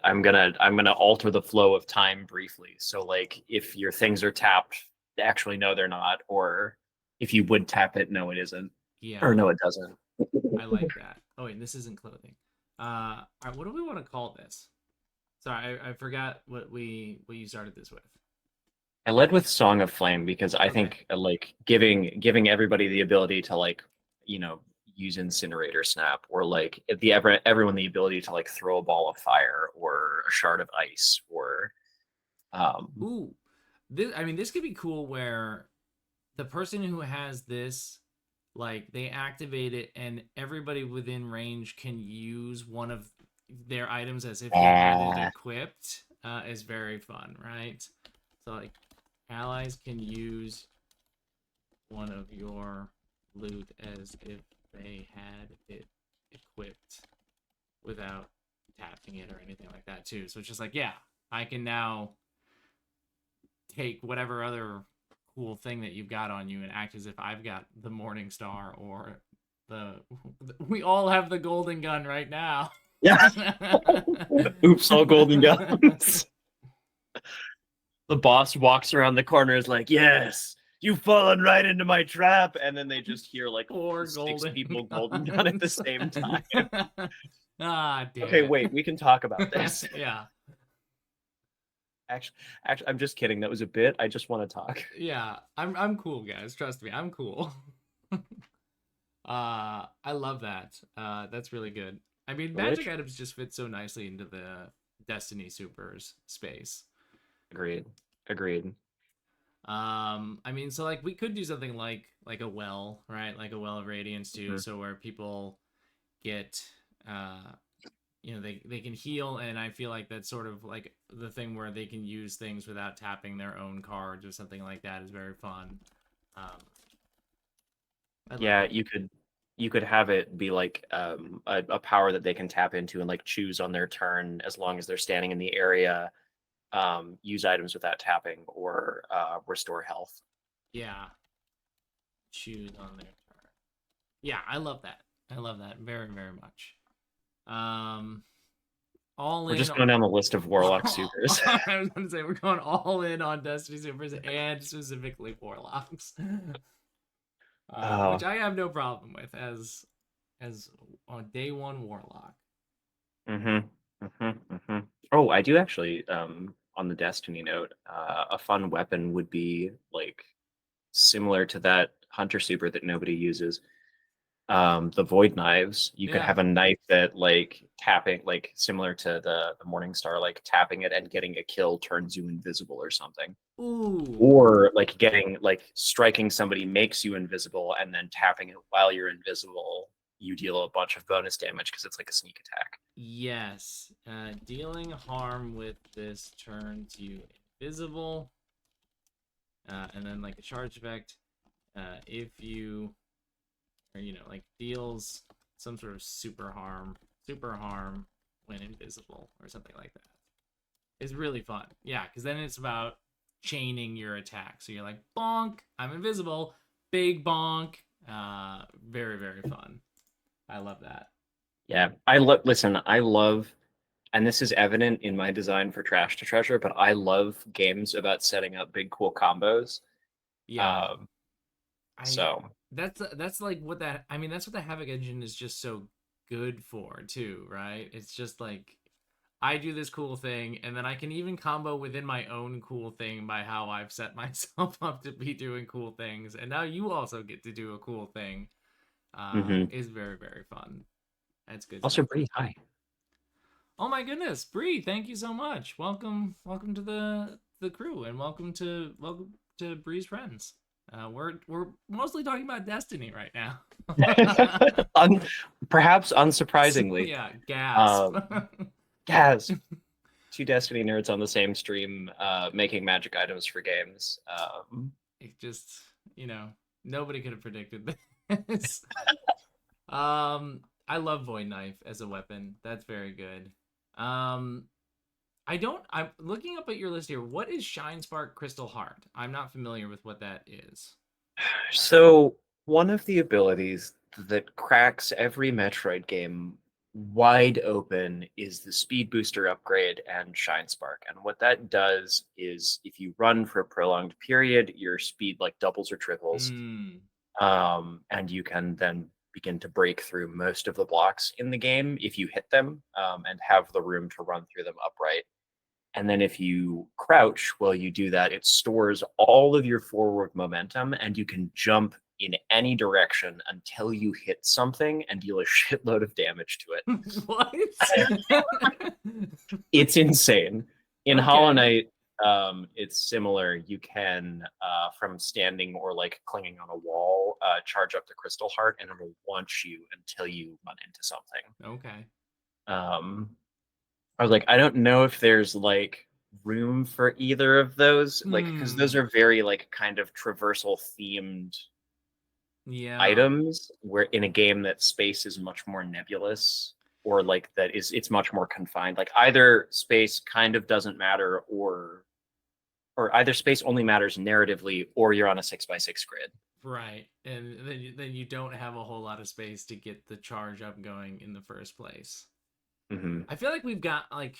alter the flow of time briefly. So like if your things are tapped, actually no they're not, or if you would tap it, no it isn't, or yeah. no it doesn't. I like that. Oh wait, this isn't clothing. All right, what do we want to call this? Sorry, I forgot what you started this with. I led with Song of Flame because I Okay. think like giving everybody the ability to like you know use Incinerator Snap or like everyone the ability to like throw a ball of fire or a shard of ice or um Ooh, this I mean this could be cool where the person who has this like they activate it and everybody within range can use one of their items as if they had it ah, equipped is very fun, right? So like allies can use one of your loot as if they had it equipped without tapping it or anything like that too. So it's just like, yeah, I can now take whatever other cool thing that you've got on you and act as if I've got the Morning Star or the we all have the golden gun right now. yeah. Oops, all golden guns. The boss walks around the corner is like, yes, you've fallen right into my trap, and then they just hear like Four six golden people golden gun at the guns. same time. Ah, damn Okay, it. wait, we can talk about this. Yeah. Actually, I'm just kidding. That was a bit. I just want to talk. Yeah. I'm cool, guys. Trust me. I'm cool. I love that. That's really good. I mean, The magic Witch. items just fit so nicely into the Destiny Supers space. Agreed. Agreed. I mean, so like we could do something like a well, right? Like a well of radiance too, Mhm. so where people get uh they can heal, and I feel like that's sort of like the thing where they can use things without tapping their own cards or something like that is very fun. Um, I like Yeah, it. you could have it be like a power that they can tap into and like choose on their turn as long as they're standing in the area. Use items without tapping or restore health. Yeah, choose on their turn. Yeah, I love that. I love that very very much. Um, all We're in. just going down the list of Warlock supers. I was going to say we're going all in on Destiny Supers and specifically Warlocks, which Oh, I have no problem with as on day one Warlock. mm-hmm, Oh, I do actually. On the Destiny note, a fun weapon would be like similar to that Hunter super that nobody uses. The Void Knives. You could Yeah. have a knife that like tapping, like similar to the Morning Star, like tapping it and getting a kill turns you invisible or something. Ooh. Or like getting like striking somebody makes you invisible and then tapping it while you're invisible, you deal a bunch of bonus damage because it's like a sneak attack. Yes. Dealing harm with this turns you invisible. And then like a charge effect. If you or like deals some sort of super harm when invisible or something like that. It's really fun. Yeah, because then it's about chaining your attack. So you're like, bonk, I'm invisible, big bonk. Very, very fun. I love that. Yeah, listen, I love, and this is evident in my design for Trash to Treasure, but I love games about setting up big cool combos. Yeah, Um, I so that's like what that I mean that's what the Havoc engine is just so good for too, right? It's just like I do this cool thing, and then I can even combo within my own cool thing by how I've set myself up to be doing cool things, and now you also get to do a cool thing. mhm. Is very very fun. That's good Also stuff. pretty high. Oh my goodness, Bree, thank you so much. Welcome to the crew, and welcome to Bree's friends. We're mostly talking about Destiny right now. Un- Perhaps unsurprisingly. Yeah, gasp. Um, Gaz, two Destiny nerds on the same stream, making magic items for games. It just, you know, nobody could have predicted this. I love Void Knife as a weapon. That's very good. Um, I'm looking up at your list here. What is Shine Spark Crystal Heart? I'm not familiar with what that is. So one of the abilities that cracks every Metroid game wide open is the speed booster upgrade and Shine Spark. And what that does is if you run for a prolonged period, your speed like doubles or triples. Hmm. And you can then begin to break through most of the blocks in the game if you hit them, and have the room to run through them upright. And then if you crouch while you do that, it stores all of your forward momentum and you can jump in any direction until you hit something and deal a shitload of damage to it. What? It's insane. In Hollow Okay. Knight, it's similar. You can, from standing or like clinging on a wall, charge up the Crystal Heart and it'll launch you until you run into something. Okay. Um, I was like, I don't know if there's like room for either of those, like, because those Hmm. are very like kind of traversal themed Yeah. items, where in a game that space is much more nebulous, or like that is it's much more confined. Like either space kind of doesn't matter, or either space only matters narratively, or you're on a 6x6 grid. Right. And then you don't have a whole lot of space to get the charge up going in the first place. Hmm. I feel like we've got like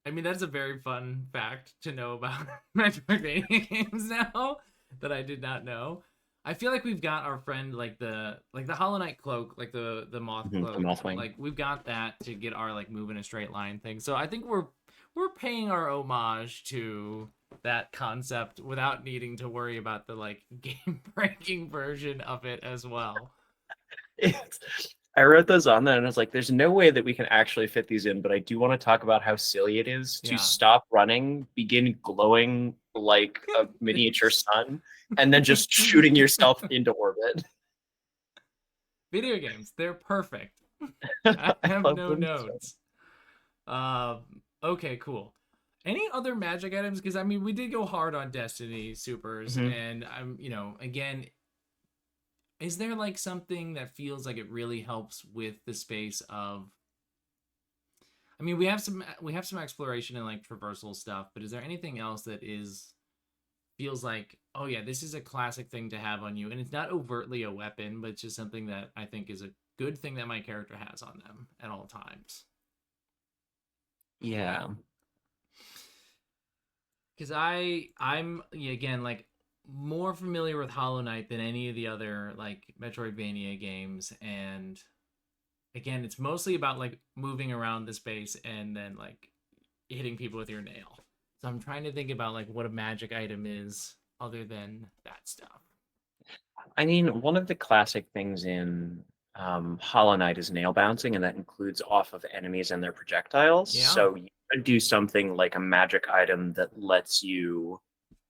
I mean that's a very fun fact to know about Metroidvania games now that I did not know. I feel like we've got our friend like the Hollow Knight cloak, like the moth Hmm. The cloak. Mothwing. Like we've got that to get our like move in a straight line thing. So I think we're paying our homage to that concept without needing to worry about the like game breaking version of it as well. It's, I wrote those on there and I was like, there's no way that we can actually fit these in, but I do want to talk about how silly it is to Yeah. stop running, begin glowing like a miniature sun, and then just shooting yourself into orbit. Video games, they're perfect. I I have love no them so. notes. Okay, cool. Any other magic items? Because I mean, we did go hard on Destiny Supers, Mhm. and I'm, again, is there like something that feels like it really helps with the space of? I mean, we have some exploration and like traversal stuff, but is there anything else that is feels like, oh yeah, this is a classic thing to have on you, and it's not overtly a weapon, but it's just something that I think is a good thing that my character has on them at all times. Yeah. Because I'm yeah, again like more familiar with Hollow Knight than any of the other like Metroidvania games, and again, it's mostly about like moving around the space and then like hitting people with your nail. So I'm trying to think about like what a magic item is other than that stuff. I mean, one of the classic things in Hollow Knight is nail bouncing, and that includes off of enemies and their projectiles. Yeah. So you could do something like a magic item that lets you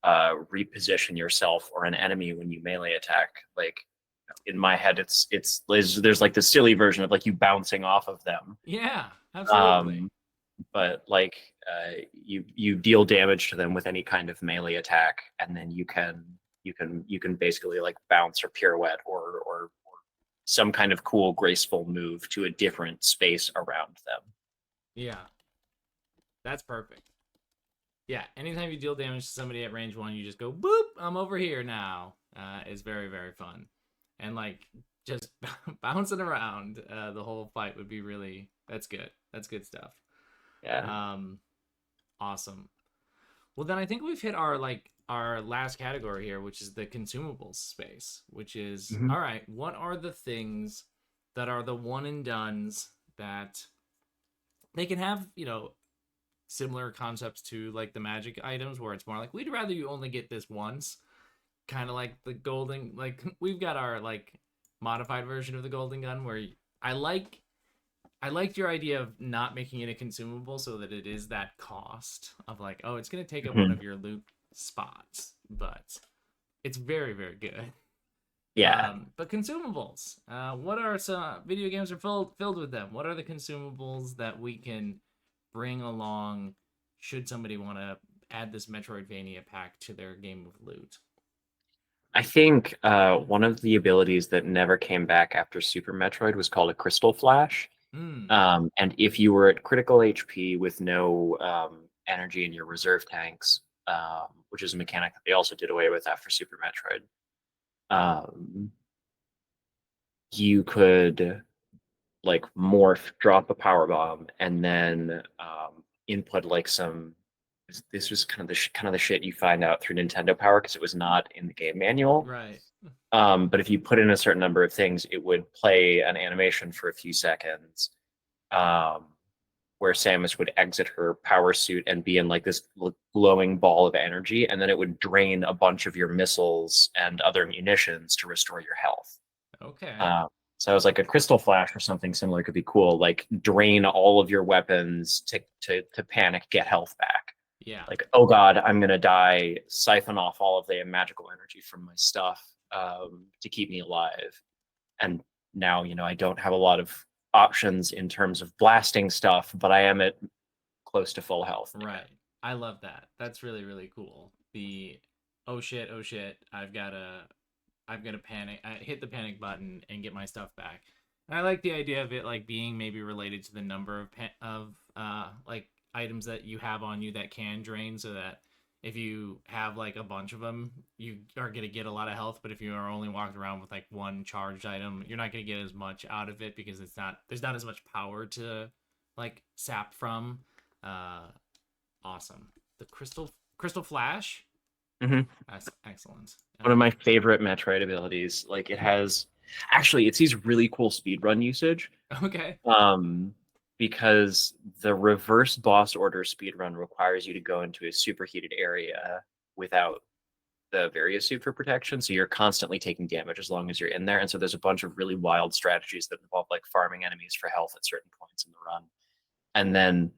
reposition yourself or an enemy when you melee attack. Like in my head, there's like the silly version of like you bouncing off of them. Yeah, absolutely. Um, but like you deal damage to them with any kind of melee attack, and then you can basically like bounce or pirouette or some kind of cool graceful move to a different space around them. Yeah, that's perfect. Yeah, anytime you deal damage to somebody at range one, you just go boop. I'm over here now. It's very very fun, and like just bouncing around the whole fight would be really. That's good. That's good stuff. Yeah. Um, awesome. Well, then I think we've hit our like our last category here, which is the consumables space. Which is Mhm. all right. What are the things that are the one and dones that they can have? Similar concepts to like the magic items where it's more like we'd rather you only get this once, kind of like the golden, like we've got our like modified version of the golden gun where i like I liked your idea of not making it a consumable so that it is that cost of like, oh, it's going to take up one Mhm. of your loot spots, but it's very, very good. Yeah. But consumables, what are some video games are filled with them? What are the consumables that we can bring along should somebody want to add this Metroidvania pack to their game of loot? I think one of the abilities that never came back after Super Metroid was called a Crystal Flash. Hmm. And if you were at critical HP with no energy in your reserve tanks, which is a mechanic that they also did away with after Super Metroid, um, you could like morph, drop a power bomb, and then input like some. This was kind of kind of the shit you find out through Nintendo Power because it was not in the game manual. Right. But if you put in a certain number of things, it would play an animation for a few seconds, um, where Samus would exit her power suit and be in like this glowing ball of energy, and then it would drain a bunch of your missiles and other munitions to restore your health. Okay. Um, so I was like, a crystal flash or something similar could be cool. Like drain all of your weapons to panic, get health back. Yeah. Like, oh god, I'm gonna die. Siphon off all of the magical energy from my stuff to keep me alive. And now, I don't have a lot of options in terms of blasting stuff, but I am at close to full health again. Right. I love that. That's really, really cool. The oh shit, I've got to panic. I hit the panic button and get my stuff back. And I like the idea of it like being maybe related to the number of like items that you have on you that can drain, so that if you have like a bunch of them, you are gonna get a lot of health. But if you are only walking around with like one charged item, you're not gonna get as much out of it because there's not as much power to like sap from. Uh, awesome. The crystal flash. Hmm. That's excellent. One of my favorite Metroid abilities. Like it has, actually, it sees really cool speedrun usage. Okay. Um, because the reverse boss order speedrun requires you to go into a superheated area without the various suit for protection. So you're constantly taking damage as long as you're in there. And so there's a bunch of really wild strategies that involve like farming enemies for health at certain points in the run. And then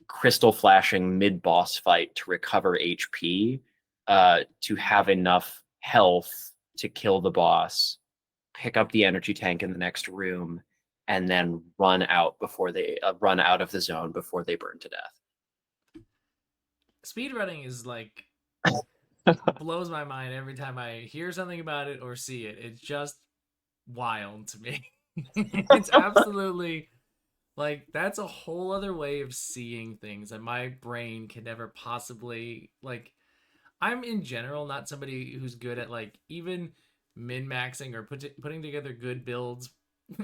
crystal flashing mid boss fight to recover HP, to have enough health to kill the boss, pick up the energy tank in the next room, and then run out of the zone before they burn to death. Speedrunning is like blows my mind every time I hear something about it or see it. It's just wild to me. It's absolutely like that's a whole other way of seeing things that my brain can never possibly like. I'm in general not somebody who's good at like even min maxing or putting together good builds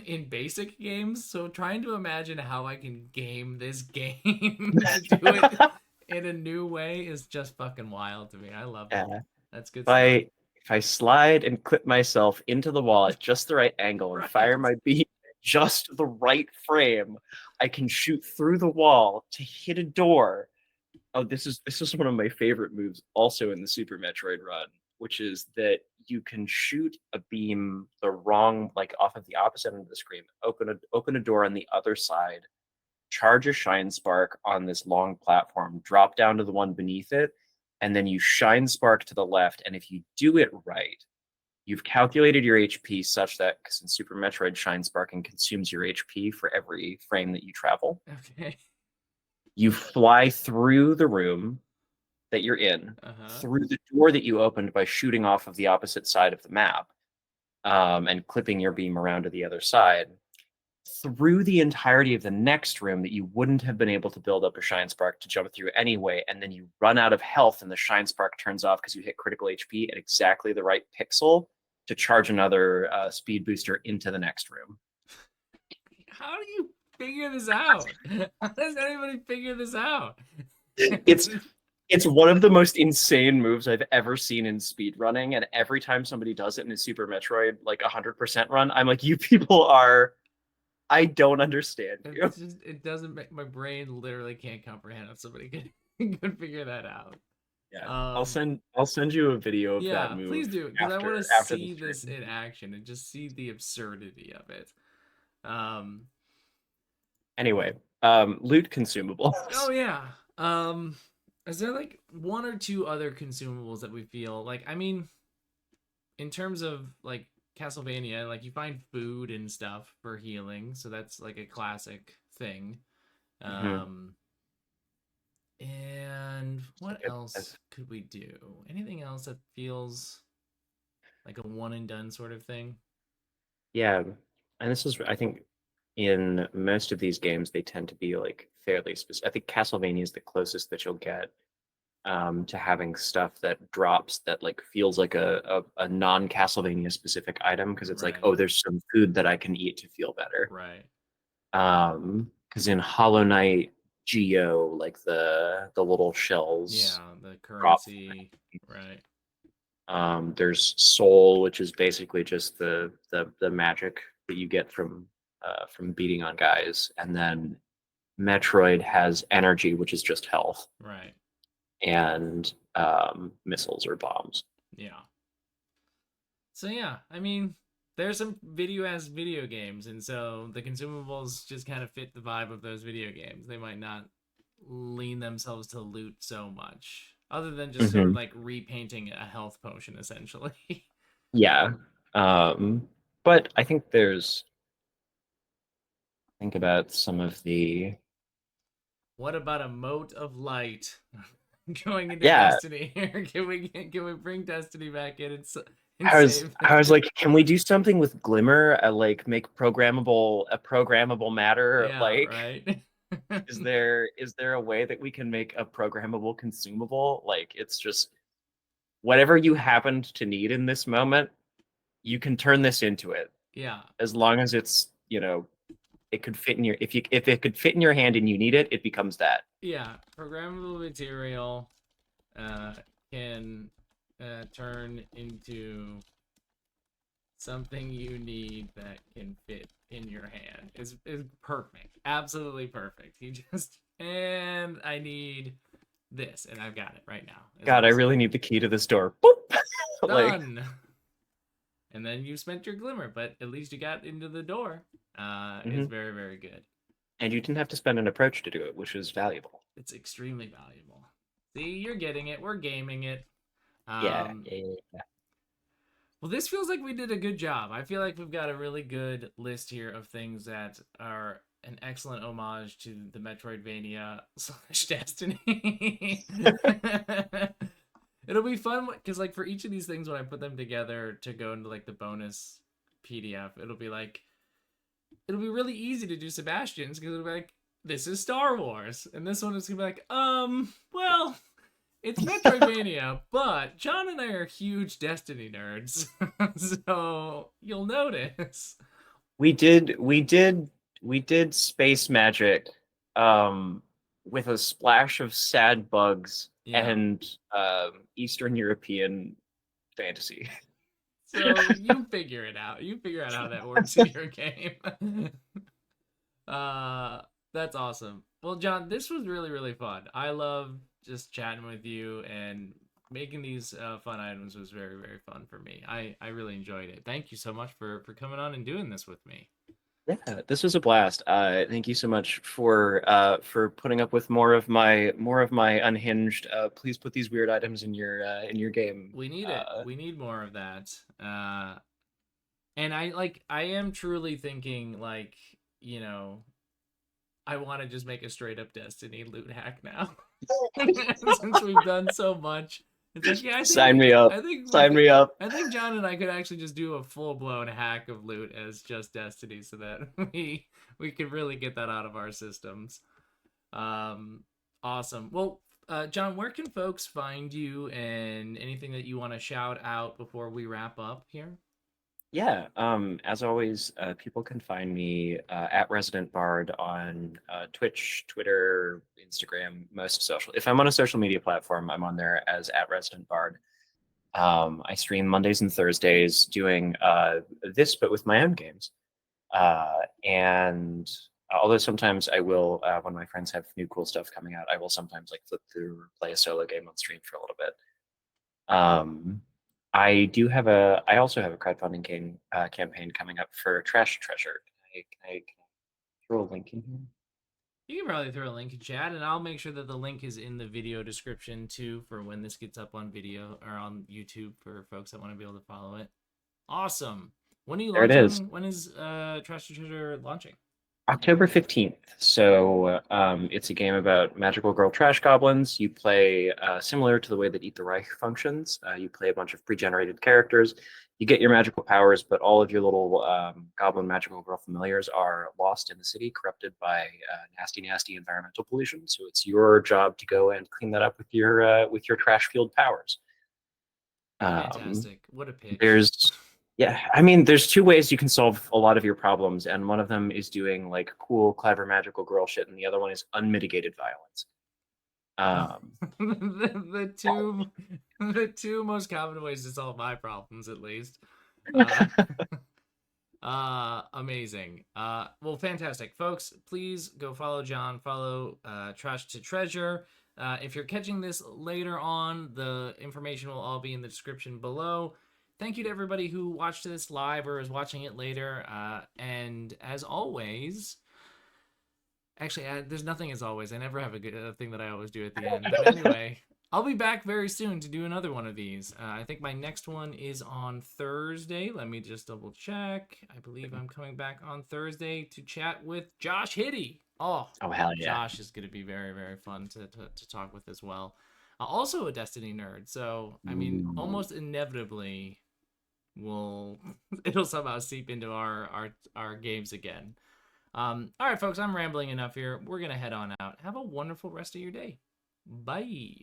in basic games. So trying to imagine how I can game this game to do it in a new way is just fucking wild to me. I love it. Yeah. That's good If stuff. I slide and clip myself into the wall at just the right angle and Right. fire my beam at just the right frame, I can shoot through the wall to hit a door. Oh, this is one of my favorite moves also in the Super Metroid run, which is that you can shoot a beam the wrong, like off of the opposite end of the screen, open a door on the other side, charge a shine spark on this long platform, drop down to the one beneath it, and then you shine spark to the left. And if you do it right, you've calculated your HP such that, because in Super Metroid, shine sparking consumes your HP for every frame that you travel. Okay. You fly through the room that you're in, Uh-huh. through the door that you opened by shooting off of the opposite side of the map, and clipping your beam around to the other side, through the entirety of the next room that you wouldn't have been able to build up a shine spark to jump through anyway, and then you run out of health and the shine spark turns off because you hit critical HP at exactly the right pixel to charge another speed booster into the next room. How do you figure this out? How does anybody figure this out? It's it's one of the most insane moves I've ever seen in speed running, and every time somebody does it in a Super Metroid like 100% run, I'm like, you people are, I don't understand you. It's just it doesn't make my brain literally can't comprehend how somebody could figure that out. Yeah, Um I'll send you a video of that yeah, move please do because I want to after the see this stream. in action and just see the absurdity of it. Um Anyway, loot consumables. oh yeah. Is there like one or two other consumables that we feel like I mean in terms of like Castlevania, like you find food and stuff for healing, so that's like a classic thing. Hmm. Um, and what else As- could we do? Anything else that feels like a one and done sort of thing? yeah, and this is I think in most of these games they tend to be like fairly specific. I think Castlevania is the closest that you'll get to having stuff that drops that like feels like a non-Castlevania specific item because it's like, Right, oh, there's some food that I can eat to feel better. right. Because in Hollow Knight Geo, like the little shells Yeah, the drop. currency, right. There's Soul, which is basically just the magic that you get from beating on guys, and then Metroid has energy, which is just health, Right. and missiles or bombs. Yeah. So yeah, I mean, there's some video games, and so the consumables just kind of fit the vibe of those video games. They might not lean themselves to loot so much, other than just sort of Hmm. like repainting a health potion, essentially. Yeah. Um, but I think there's think about some of the What about a mote of light going into yeah. Destiny here? Can we bring Destiny back in and I was save I was it? like, can we do something with Glimmer? Like make programmable matter? Yeah, Like, right. is there a way that we can make a programmable consumable? Like, it's just whatever you happened to need in this moment, you can turn this into it Yeah, as long as it's it could fit in your if it could fit in your hand and you need it, it becomes that. yeah. Programmable material uh, can turn into something you need that can fit in your hand. Is perfect, absolutely perfect. You just and I need this, and I've got it right now. Is God, I awesome. really need the key to this door. Boop. Like, Done. And then you spent your glimmer, but at least you got into the door. It's mhm. very very good. And you didn't have to spend an approach to do it, which is valuable. It's extremely valuable. See, you're getting it. We're gaming it. Yeah, Um, yeah, yeah. Well, this feels like we did a good job. I feel like we've got a really good list here of things that are an excellent homage to the Metroidvania slash Destiny. It'll be fun because, like, for each of these things, when I put them together to go into like the bonus PDF, it'll be really easy to do Sebastian's because it'll be like, this is Star Wars, and this one is gonna be like, well, it's Metroidvania, but John and I are huge Destiny nerds, so you'll notice. We did space magic um with a splash of sad bugs Yeah. and Eastern European fantasy. So you figure it out. You figure out how that works in your game. uh, that's awesome. Well, John, this was really really fun. I love just chatting with you and making these fun items was very very fun for me. I really enjoyed it. Thank you so much for coming on and doing this with me. Yeah, this was a blast. Thank you so much for putting up with more of my unhinged. Please put these weird items in your game. We need it. We need more of that. And I am truly thinking like, you know, I want to just make a straight up Destiny loot hack now. Since we've done so much. It's like, yeah, I think Sign we me could up. I think we Sign could me up. I think John and I could actually just do a full blown hack of loot as just Destiny so that we could really get that out of our systems. Um awesome. Well, John, where can folks find you and anything that you want to shout out before we wrap up here? Yeah, as always, people can find me at Resident Bard on Twitch, Twitter, Instagram, most social. If I'm on a social media platform, I'm on there as at Resident Bard. I stream Mondays and Thursdays doing this, but with my own games. And although sometimes I will, when my friends have new cool stuff coming out, I will sometimes like flip through or play a solo game on stream for a little bit. Um, I also have a crowdfunding campaign coming up for Trash Treasure. Can I throw a link in here? You can probably throw a link in chat, and I'll make sure that the link is in the video description too for when this gets up on video or on YouTube for folks that want to be able to follow it. Awesome. When are you There it is. launching? When is Trash to Treasure launching? October 15th. So it's a game about magical girl trash goblins. You play similar to the way that Eat the Reich functions. You play a bunch of pre-generated characters. You get your magical powers, but all of your little goblin magical girl familiars are lost in the city, corrupted by nasty, nasty environmental pollution. So it's your job to go and clean that up with your trash fueled powers. Fantastic. What a pitch. There's Yeah, I mean, there's two ways you can solve a lot of your problems, and one of them is doing like cool, clever, magical girl shit, and the other one is unmitigated violence. Um, the two most common ways to solve my problems, at least. Uh, Amazing. Well, fantastic, folks. Please go follow Jon. Follow Trash to Treasure. If you're catching this later on, the information will all be in the description below. Thank you to everybody who watched this live or is watching it later. And as always, actually, there's nothing as always. I never have a good thing that I always do at the end. But anyway, I'll be back very soon to do another one of these. I think my next one is on Thursday. Let me just double check. I believe I'm coming back on Thursday to chat with Josh Hitty. Oh, oh hell yeah! Josh is going to be very, very fun to talk with as well. Also a Destiny nerd. So, I mean, Ooh. almost inevitably, it'll somehow seep into our games again. All right, folks, I'm rambling enough here. We're gonna head on out. Have a wonderful rest of your day. Bye.